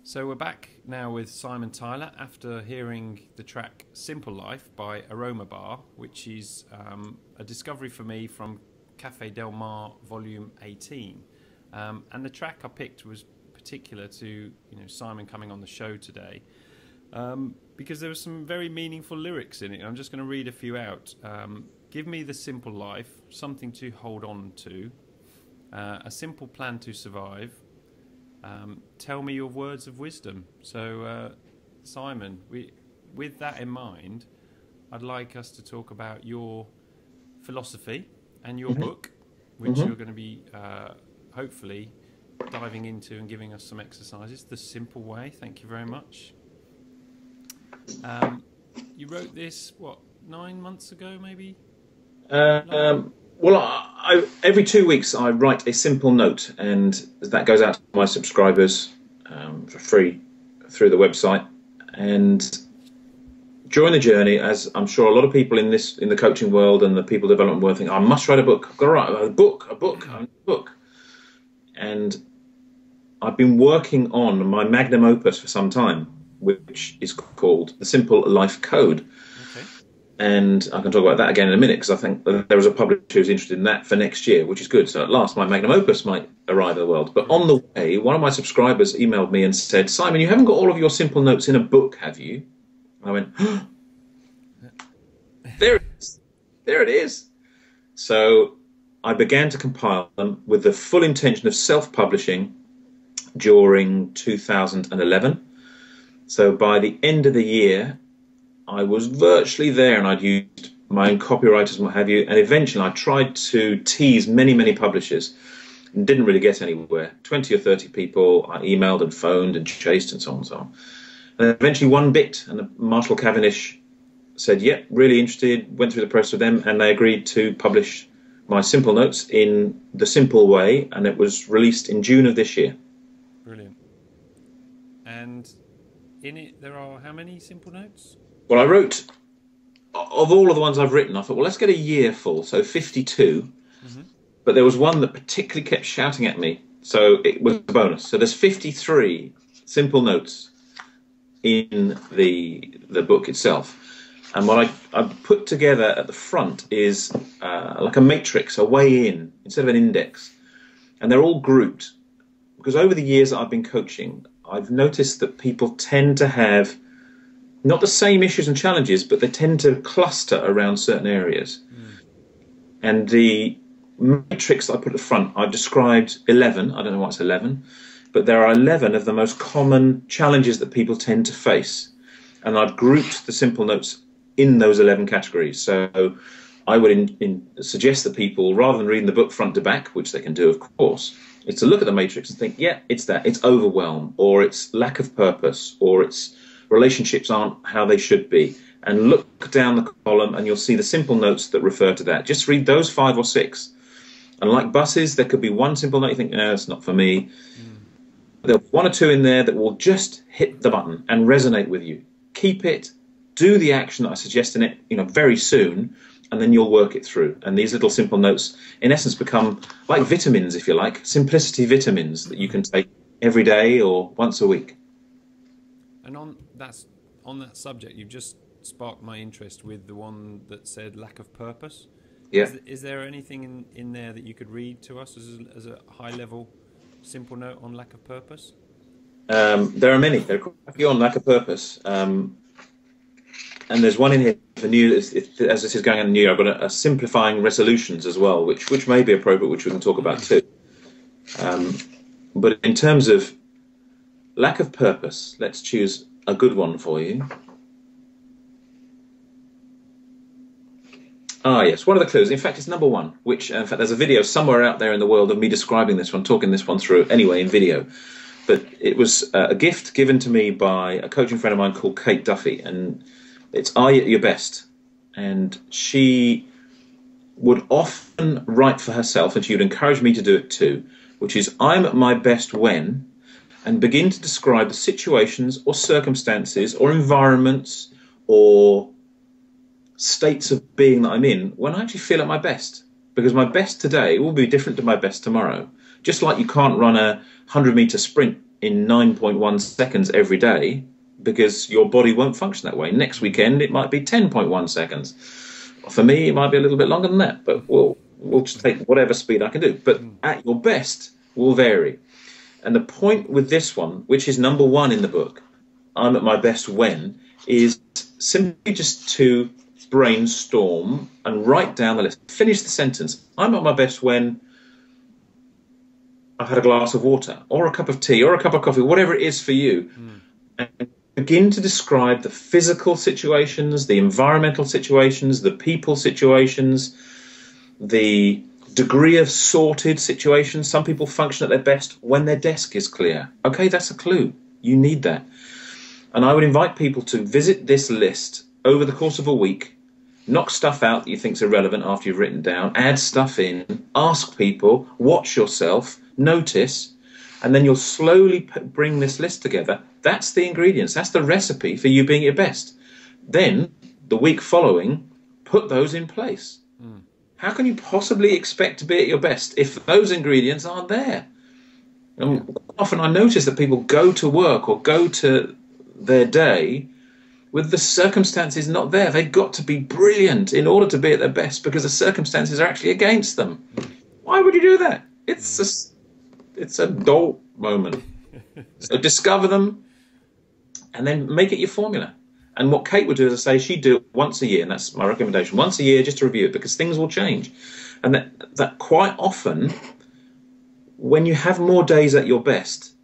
So we're back now with Simon Tyler after hearing the track Simple Life by Aromabar, which is a discovery for me from Cafe Del Mar Volume 18. And the track I picked was particular to Simon coming on the show today because there were some very meaningful lyrics in it. I'm just going to read a few out. Give me the simple life, something to hold on to, a simple plan to survive. Tell me your words of wisdom. So, Simon, with that in mind, I'd like us to talk about your philosophy and your book, which you're going to be hopefully diving into and giving us some exercises. The Simple Way. Thank you very much. You wrote this, what, 9 months ago, maybe? Well, every 2 weeks I write a simple note, and that goes out to my subscribers for free through the website. And during the journey, as I'm sure a lot of people in the coaching world and the people development world think, I must write a book. I've got to write a book. And I've been working on my magnum opus for some time, which is called The Simple Life Code. And I can talk about that again in a minute, because I think there was a publisher who's interested in that for next year, which is good. So at last, my magnum opus might arrive in the world. But on the way, one of my subscribers emailed me and said, Simon, you haven't got all of your simple notes in a book, have you? And I went, oh, there it is. There it is. So I began to compile them with the full intention of self-publishing during 2011. So by the end of the year, I was virtually there, and I'd used my own copywriters and what have you, and eventually I tried to tease many publishers and didn't really get anywhere. 20 or 30 people I emailed and phoned and chased and so on and so on. And eventually one bit, and Marshall Cavendish said, yep, really interested, went through the process with them, and they agreed to publish my simple notes in The Simple Way, and it was released in June of this year. Brilliant. And in it there are how many simple notes? Well, I wrote, of all of the ones I've written, I thought, well, let's get a year full, so 52. But there was one that particularly kept shouting at me, so it was a bonus. So there's 53 simple notes in the book itself. And what I put together at the front is like a matrix, a way in, instead of an index. And they're all grouped. Because over the years that I've been coaching, I've noticed that people tend to have not the same issues and challenges, but they tend to cluster around certain areas. And the matrix that I put at the front, I've described 11. I don't know why it's 11, but there are 11 of the most common challenges that people tend to face. And I've grouped the simple notes in those 11 categories. So I would suggest that people, rather than reading the book front to back, which they can do, of course, is to look at the matrix and think, yeah, it's that. It's overwhelm, or it's lack of purpose, or it's relationships aren't how they should be, and look down the column and you'll see the simple notes that refer to that. Just read those 5 or 6. And like buses, there could be one simple note you think, no, it's not for me. There'll be 1 or 2 in there that will just hit the button and resonate with you. Keep it, do the action that I suggest in it, very soon, and then you'll work it through. And these little simple notes, in essence, become like vitamins, if you like, simplicity vitamins that you can take every day or once a week. And on that subject, you've just sparked my interest with the one that said lack of purpose. Yeah. Is there anything in there that you could read to us as a high-level simple note on lack of purpose? There are many. There are quite a few on lack of purpose. And there's one in here for new, as this is going on in New Year, I've got a simplifying resolutions as well, which may be appropriate, which we can talk about too. But in terms of lack of purpose, let's choose a good one for you. Ah, yes, one of the clues. In fact, it's number 1, which, in fact, there's a video somewhere out there in the world of me describing this one, talking this one through, anyway, in video. But it was a gift given to me by a coaching friend of mine called Kate Duffy, and it's Are You at Your Best? And she would often write for herself, and she would encourage me to do it too, which is, I'm at my best when, and begin to describe the situations or circumstances or environments or states of being that I'm in when I actually feel at my best. Because my best today will be different to my best tomorrow. Just like you can't run a 100-meter sprint in 9.1 seconds every day, because your body won't function that way. Next weekend, it might be 10.1 seconds. For me, it might be a little bit longer than that, but we'll just take whatever speed I can do. But at your best will vary. And the point with this one, which is number one in the book, I'm at my best when, is simply just to brainstorm and write down the list. Finish the sentence. I'm at my best when I've had a glass of water, or a cup of tea, or a cup of coffee, whatever it is for you. And begin to describe the physical situations, the environmental situations, the people situations, the degree of sorted situations. Some people function at their best when their desk is clear. Okay, that's a clue. You need that. And I would invite people to visit this list over the course of a week, knock stuff out that you think is irrelevant after you've written down, add stuff in, ask people, watch yourself, notice, and then you'll slowly bring this list together. That's the ingredients. That's the recipe for you being your best. Then, the week following, put those in place. How can you possibly expect to be at your best if those ingredients aren't there? And often I notice that people go to work or go to their day with the circumstances not there. They've got to be brilliant in order to be at their best because the circumstances are actually against them. Why would you do that? It's a dull moment. So discover them and then make it your formula. And what Kate would do, as I say, she'd do it once a year, and that's my recommendation, once a year just to review it, because things will change. And that quite often, when you have more days at your best,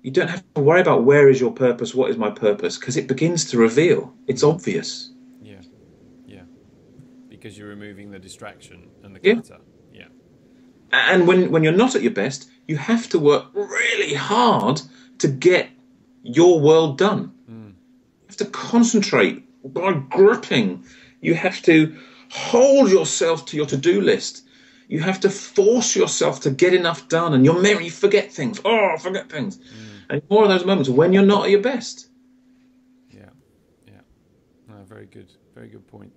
you don't have to worry about where is your purpose, what is my purpose, because it begins to reveal. It's obvious. Yeah. Because you're removing the distraction and the clutter. Yeah. And when you're not at your best, you have to work really hard to get your world done. You have to concentrate by gripping. You have to hold yourself to your to-do list. You have to force yourself to get enough done, and you forget things. Oh, forget things. And more of those moments when you're not at your best. Yeah. No, very good point.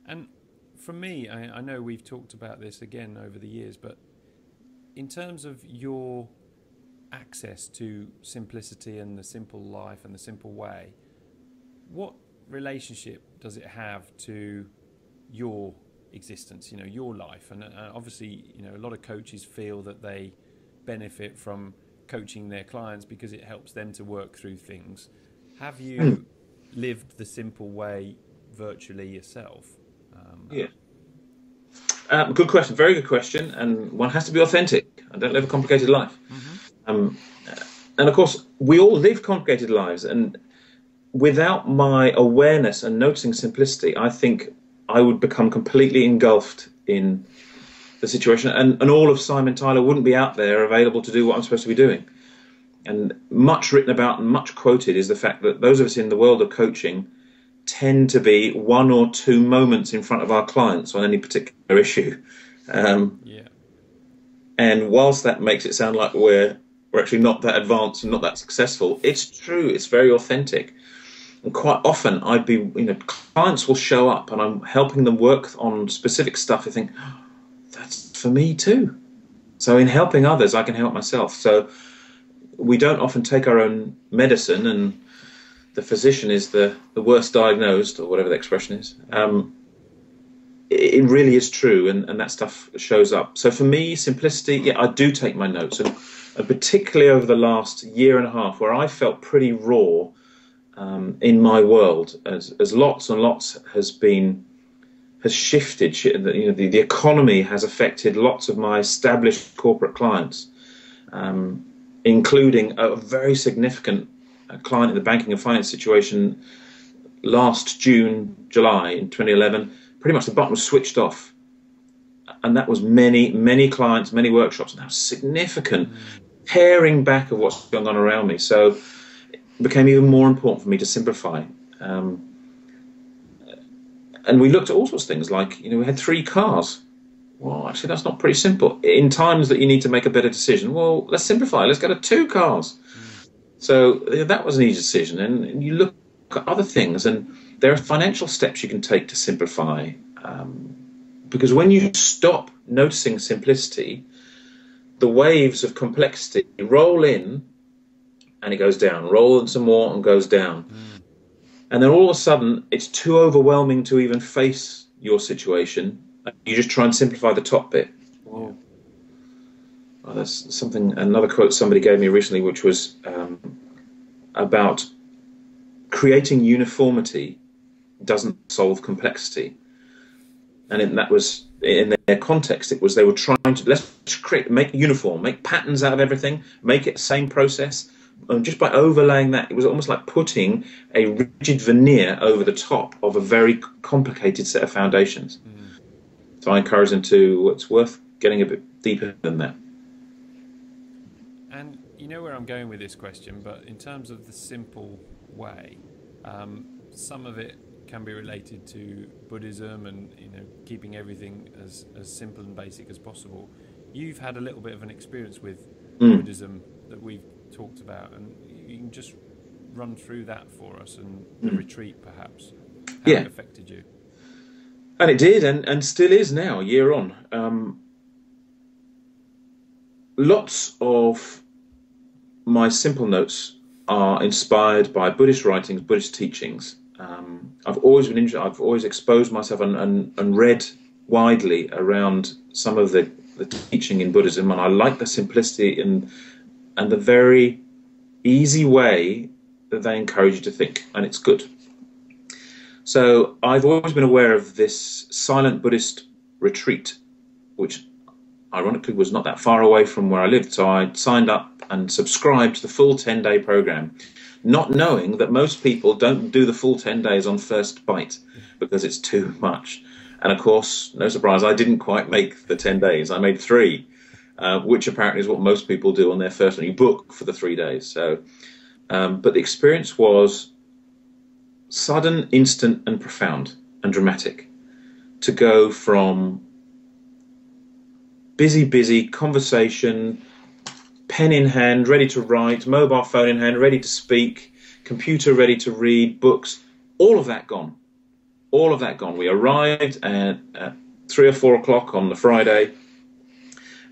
And for me, I know we've talked about this again over the years, but in terms of your access to simplicity and the simple life and the simple way, what relationship does it have to your existence, your life? And obviously, a lot of coaches feel that they benefit from coaching their clients because it helps them to work through things. Have you lived the simple way virtually yourself? Good question, very good question, and one has to be authentic. I don't live a complicated life. And of course, we all live complicated lives, and without my awareness and noticing simplicity, I think I would become completely engulfed in the situation, and all of Simon Tyler wouldn't be out there available to do what I'm supposed to be doing. And much written about and much quoted is the fact that those of us in the world of coaching tend to be 1 or 2 moments in front of our clients on any particular issue. And whilst that makes it sound like we're actually not that advanced and not that successful, it's true. It's very authentic. And quite often I'd be, clients will show up and I'm helping them work on specific stuff. I think, oh, that's for me too. So in helping others, I can help myself. So we don't often take our own medicine, and the physician is the worst diagnosed, or whatever the expression is. It really is true, and that stuff shows up. So for me, simplicity, I do take my notes, and particularly over the last year and a half, where I felt pretty raw in my world, as lots and lots has shifted. The economy has affected lots of my established corporate clients, including a very significant client in the banking and finance situation last July in 2011. Pretty much the button was switched off, and that was many clients, many workshops, and that was significant paring back of what's going on around me. So it became even more important for me to simplify. And we looked at all sorts of things, like, we had 3 cars. Well, actually, that's not pretty simple. In times that you need to make a better decision, well, let's simplify. Let's go to 2 cars. So that was an easy decision. And you look at other things, and there are financial steps you can take to simplify. Because when you stop noticing simplicity, the waves of complexity roll in and it goes down, roll in some more and goes down. And then all of a sudden, it's too overwhelming to even face your situation. You just try and simplify the top bit. Well, that's something, another quote somebody gave me recently, which was about creating uniformity doesn't solve complexity. And that was, in their context, it was they were trying to, make uniform, make patterns out of everything, make it the same process. And just by overlaying that, it was almost like putting a rigid veneer over the top of a very complicated set of foundations. So I encourage them to, it's worth getting a bit deeper than that. And you know where I'm going with this question, but in terms of the simple way, some of it can be related to Buddhism and keeping everything as simple and basic as possible. You've had a little bit of an experience with Buddhism that we've talked about, and you can just run through that for us and the retreat perhaps, how it affected you. And it did, and still is now, year on. Lots of my simple notes are inspired by Buddhist writings, Buddhist teachings. I've always been interested, I've always exposed myself and read widely around some of the teaching in Buddhism, and I like the simplicity and the very easy way that they encourage you to think, and it's good. So I've always been aware of this silent Buddhist retreat, which ironically was not that far away from where I lived. So I signed up and subscribed to the full 10-day program, not knowing that most people don't do the full 10 days on first bite because it's too much. And of course, no surprise, I didn't quite make the 10 days. I made 3. Which apparently is what most people do on their first one. You book for the 3 days. So, but the experience was sudden, instant, and profound and dramatic. To go from busy conversation, pen in hand, ready to write, mobile phone in hand, ready to speak, computer ready to read, books, all of that gone. All of that gone. We arrived at 3 or 4 o'clock on the Friday.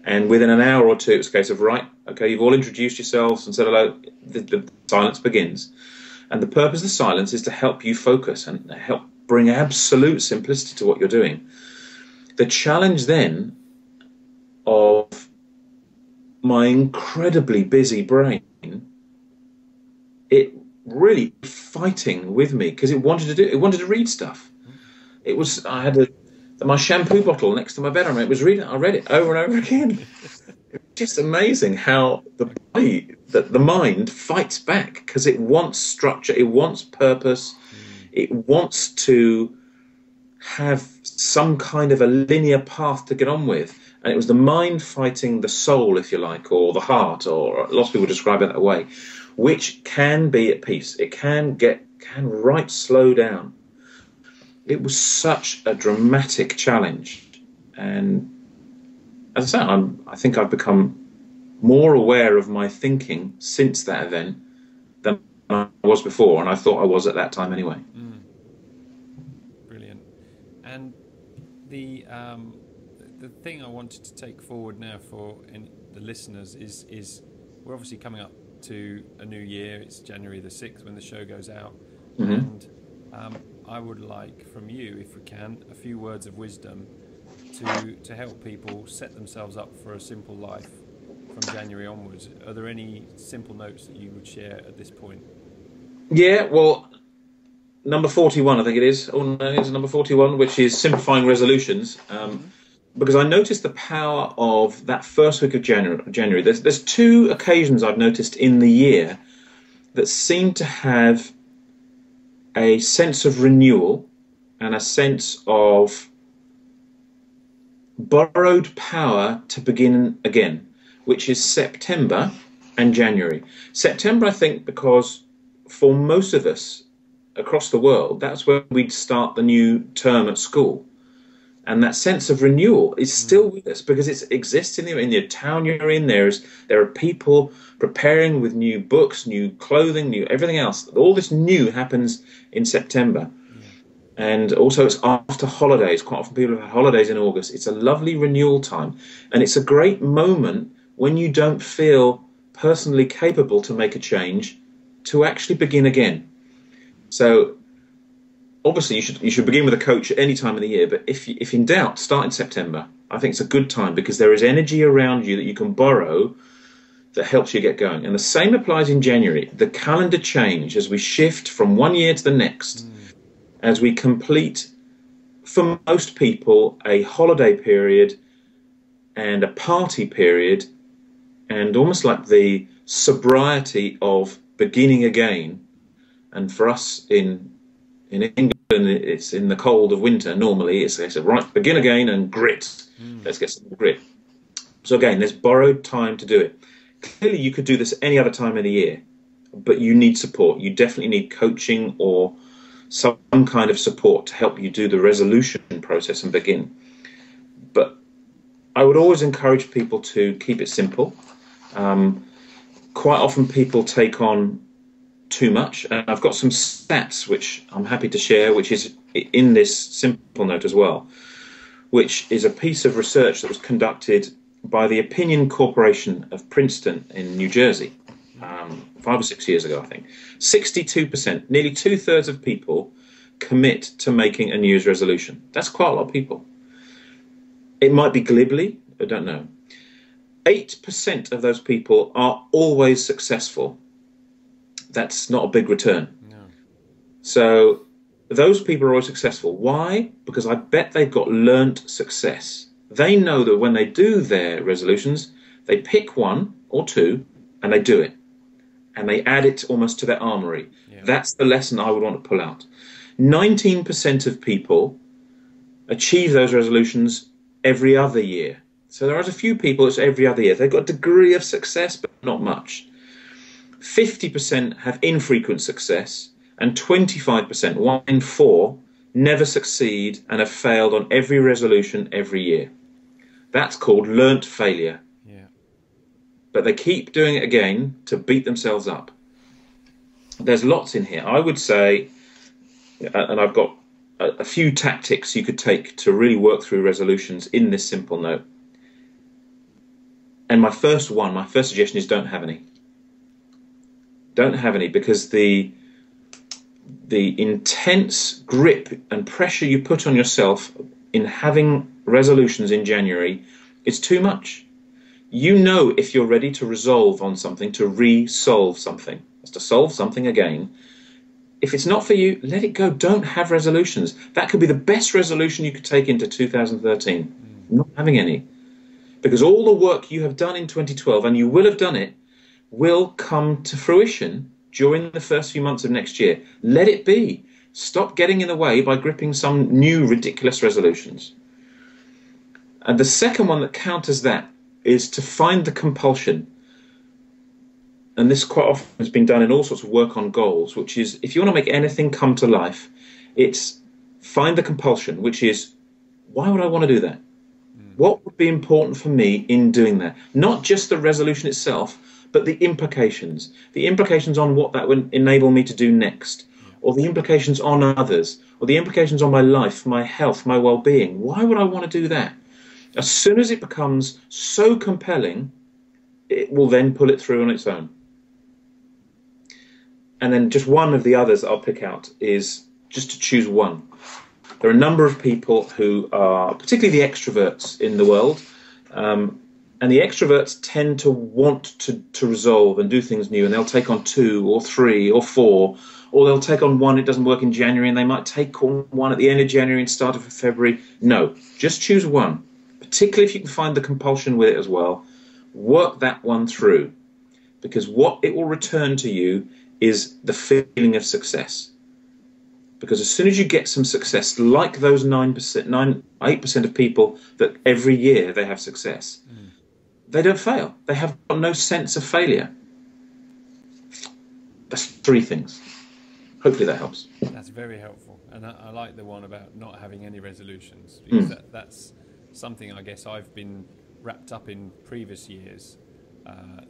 And within an hour or two, it was a case of, right, okay, you've all introduced yourselves and said hello, the silence begins. And the purpose of the silence is to help you focus and help bring absolute simplicity to what you're doing. The challenge then of my incredibly busy brain, it really fighting with me because it wanted to read stuff. It was, I had my shampoo bottle next to my bedroom. It was reading. I read it over and over again. It's just amazing how the body, the mind fights back because it wants structure, it wants purpose, it wants to have some kind of a linear path to get on with. And it was the mind fighting the soul, if you like, or the heart, or lots of people describe it that way, which can be at peace. It can slow down. It was such a dramatic challenge, and as I say, I think I've become more aware of my thinking since that event than I was before, and I thought I was at that time anyway. Brilliant. And the thing I wanted to take forward now for the listeners is we're obviously coming up to a new year. It's January the 6th when the show goes out, and I would like from you, if we can, a few words of wisdom to help people set themselves up for a simple life from January onwards. Are there any simple notes that you would share at this point? Yeah, well, number 41, I think it is. Oh, no, it's number 41, which is simplifying resolutions. Because I noticed the power of that first week of January. There's 2 occasions I've noticed in the year that seem to have a sense of renewal and a sense of borrowed power to begin again, which is September and January. September, I think, because for most of us across the world, that's when we'd start the new term at school. And that sense of renewal is still with us because it exists in the town you're in. There are people preparing with new books, new clothing, new everything else. All this new happens in September. And also it's after holidays. Quite often people have had holidays in August. It's a lovely renewal time. And it's a great moment when you don't feel personally capable to make a change, to actually begin again. So obviously you should begin with a coach at any time of the year, but if in doubt, start in September. I think it's a good time because there is energy around you that you can borrow that helps you get going. And the same applies in January. The calendar change as we shift from one year to the next, as we complete, for most people, a holiday period and a party period, and almost like the sobriety of beginning again. And for us in England, it's in the cold of winter. Normally, it's right, begin again and grit. Let's get some grit. So again, there's borrowed time to do it. Clearly, you could do this any other time of the year, but you need support. You definitely need coaching or some kind of support to help you do the resolution process and begin. But I would always encourage people to keep it simple. Quite often people take on too much, and I've got some stats which I'm happy to share, which is in this simple note as well, which is a piece of research that was conducted by the Opinion Corporation of Princeton in New Jersey 5 or 6 years ago, I think. 62%, nearly 2/3 of people commit to making a New Year's resolution. That's quite a lot of people. It might be glibly, I don't know. 8% of those people are always successful. That's not a big return. No. So those people are always successful. Why? Because I bet they've got learnt success. They know that when they do their resolutions, they pick one or two and they do it. And they add it almost to their armory. Yeah. That's the lesson I would want to pull out. 19% of people achieve those resolutions every other year. So there are a few people it's every other year. They've got a degree of success, but not much. 50% have infrequent success, and 25%, 1 in 4, never succeed and have failed on every resolution every year. That's called learnt failure. Yeah. But they keep doing it again to beat themselves up. There's lots in here. I would say, and I've got a few tactics you could take to really work through resolutions in this simple note. And my first suggestion is don't have any. Don't have any, because the intense grip and pressure you put on yourself in having resolutions in January is too much. You know if you're ready to resolve on something, to re-solve something. That's to solve something again. If it's not for you, let it go. Don't have resolutions. That could be the best resolution you could take into 2013. Not having any. Because all the work you have done in 2012, and you will have done it, will come to fruition during the first few months of next year. Let it be. Stop getting in the way by gripping some new ridiculous resolutions. And the second one that counters that is to find the compulsion. And this quite often has been done in all sorts of work on goals, which is, if you want to make anything come to life, it's find the compulsion, which is, why would I want to do that? What would be important for me in doing that? Not just the resolution itself, but the implications. The implications on what that would enable me to do next, or the implications on others, or the implications on my life, my health, my well-being. Why would I want to do that? As soon as it becomes so compelling, it will then pull it through on its own. And then just one of the others I'll pick out is just to choose one. There are a number of people who are, particularly the extroverts in the world, and the extroverts tend to want to resolve and do things new, and they'll take on 2 or 3 or 4, or they'll take on one, it doesn't work in January, and they might take on one at the end of January and start of February. No, just choose one, particularly if you can find the compulsion with it as well. Work that one through, because what it will return to you is the feeling of success. Because as soon as you get some success, like those 8% of people that every year they have success, they don't fail. They have got no sense of failure. That's 3 things. Hopefully that helps. That's very helpful. And I like the one about not having any resolutions, because that's something I guess I've been wrapped up in previous years,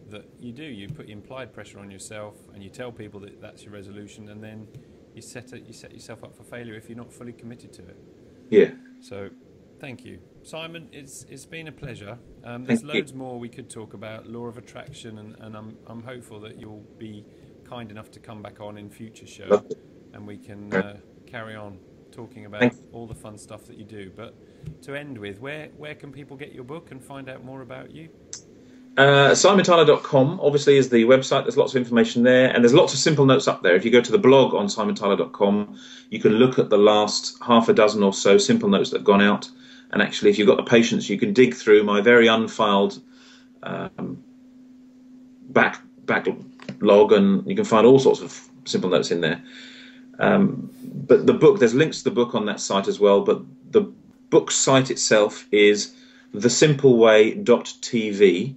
that you put implied pressure on yourself and you tell people that that's your resolution, and then you set yourself up for failure if you're not fully committed to it. Yeah. So, thank you, Simon. It's been a pleasure. There's loads more we could talk about, law of attraction, and I'm hopeful that you'll be kind enough to come back on in future shows, and we can carry on talking about all the fun stuff that you do. But to end with, where can people get your book and find out more about you? SimonTyler.com obviously is the website. There's lots of information there, and there's lots of simple notes up there. If you go to the blog on SimonTyler.com, you can look at the last half a dozen or so simple notes that have gone out. And actually, if you've got the patience, you can dig through my very unfiled backlog, and you can find all sorts of simple notes in there. But the book, there's links to the book on that site as well. But the book site itself is thesimpleWay.tv.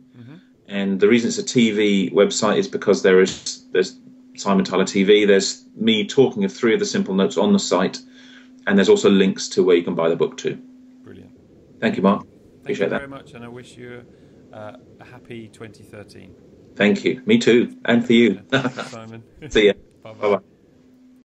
And the reason it's a TV website is because there's Simon Tyler TV. There's me talking of 3 of the simple notes on the site, and there's also links to where you can buy the book too. Brilliant. Thank you, Mark. Appreciate that. Thank you very much, and I wish you a happy 2013. Thank you. Me too, and for you. Thanks, Simon. See ya. Bye-bye. Bye-bye.